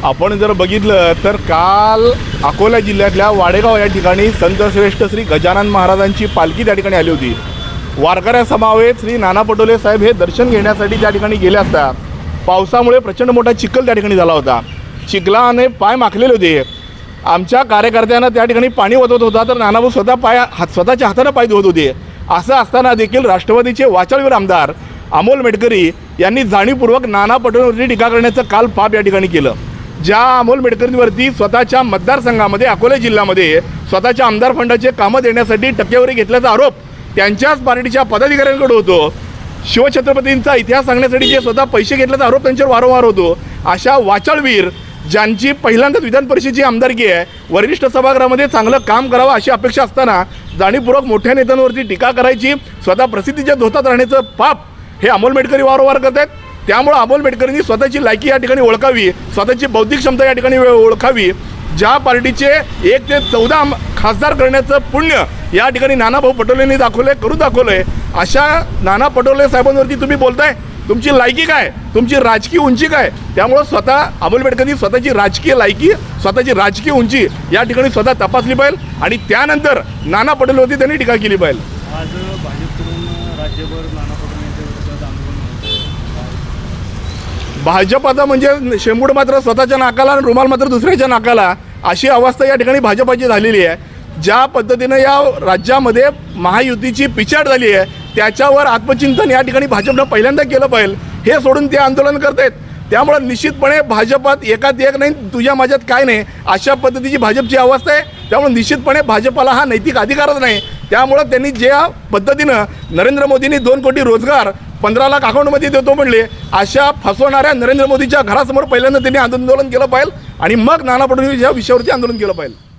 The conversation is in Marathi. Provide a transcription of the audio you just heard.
आपण जर बघितलं तर काल अकोला जिल्ह्यातल्या वाडेगाव या ठिकाणी संतश्रेष्ठ श्री गजानन महाराजांची पालखी त्या ठिकाणी आली होती। वारकऱ्यासमवेत श्री नाना पटोले साहेब हे दर्शन घेण्यासाठी त्या ठिकाणी गेले असता पावसामुळे प्रचंड मोठा चिखल त्या ठिकाणी झाला होता। चिखलाने पाय माखलेले होते। आमच्या कार्यकर्त्यांना त्या ठिकाणी पाणी ओतत होता तर नानाभाऊ स्वतःच्या हाताने पाय धुवत होते। असं असताना देखील राष्ट्रवादीचे वाचाळवीर आमदार अमोल मेटकरी यांनी जाणीवपूर्वक नाना पटोलेंवरती टीका करण्याचं काल पाप या ठिकाणी केलं। ज्या अमोल मेटकरींवरती स्वतःच्या मतदारसंघामध्ये अकोला जिल्ह्यामध्ये स्वतःच्या आमदार फंडाचे कामं देण्यासाठी टक्केवारी घेतल्याचा आरोप त्यांच्याच पार्टीच्या पदाधिकाऱ्यांकडे होतो। शिवछत्रपतींचा इतिहास सांगण्यासाठी जे स्वतः पैसे घेतल्याचा आरोप त्यांच्यावर वारंवार होतो। अशा वाचाळवीर ज्यांची पहिल्यांदाच विधान परिषदेची आमदारकी आहे, वरिष्ठ सभागृहामध्ये चांगलं काम करावं अशी अपेक्षा असताना जाणीवपूर्वक मोठ्या नेत्यांवरती टीका करायची, स्वतः प्रसिद्धीच्या धोतात राहण्याचं पाप हे अमोल मेटकरी वारंवार करत आहेत। त्यामुळे अमोल मेटकरींनी स्वतःची लायकी या ठिकाणी ओळखावी, स्वतःची बौद्धिक क्षमता या ठिकाणी ओळखावी। ज्या पार्टीचे 1 ते 14 खासदार करण्याचं पुण्य या ठिकाणी नानाभाऊ पटोलेंनी करून दाखवलंय, अशा नाना पटोले साहेबांवरती तुम्ही बोलताय, तुमची लायकी काय, तुमची राजकीय उंची काय? त्यामुळे स्वतः अमोल मेटकरी स्वतःची राजकीय लायकी, स्वतःची राजकीय उंची या ठिकाणी स्वतः तपासली पाहिजे आणि त्यानंतर नाना पटोलेवरती त्यांनी टीका केली पाहिजे। आज भाजपकडून राज्यभर नाना पटोले यांच्या विरोधात आंदोलन, भाजपाचा म्हणजे शेंबूड मात्र स्वतःच्या नाकाला आणि रुमाल मात्र दुसऱ्याच्या नाकाला अशी अवस्था या ठिकाणी भाजपाची झालेली आहे। ज्या पद्धतीनं या राज्यामध्ये महायुतीची पिछाड झाली आहे त्याच्यावर आत्मचिंतन या ठिकाणी भाजपनं पहिल्यांदा केलं पाहिजे। हे सोडून ते आंदोलन करतायत, त्यामुळे निश्चितपणे भाजपात एकात एक नाही, तुझ्या माझ्यात काय नाही अशा पद्धतीची भाजपची अवस्था आहे। त्यामुळे निश्चितपणे भाजपाला हा नैतिक अधिकारच नाही। त्यामुळे त्यांनी ज्या पद्धतीनं नरेंद्र मोदींनी 2 कोटी रोजगार 15 लाख अकाउंटमध्ये देतो म्हणले, अशा फसवणाऱ्या नरेंद्र मोदीच्या घरासमोर पहिल्यांदा त्यांनी आंदोलन केलं पाहिजे आणि मग नाना पटोले या विषयावरती आंदोलन केलं पाहिजे।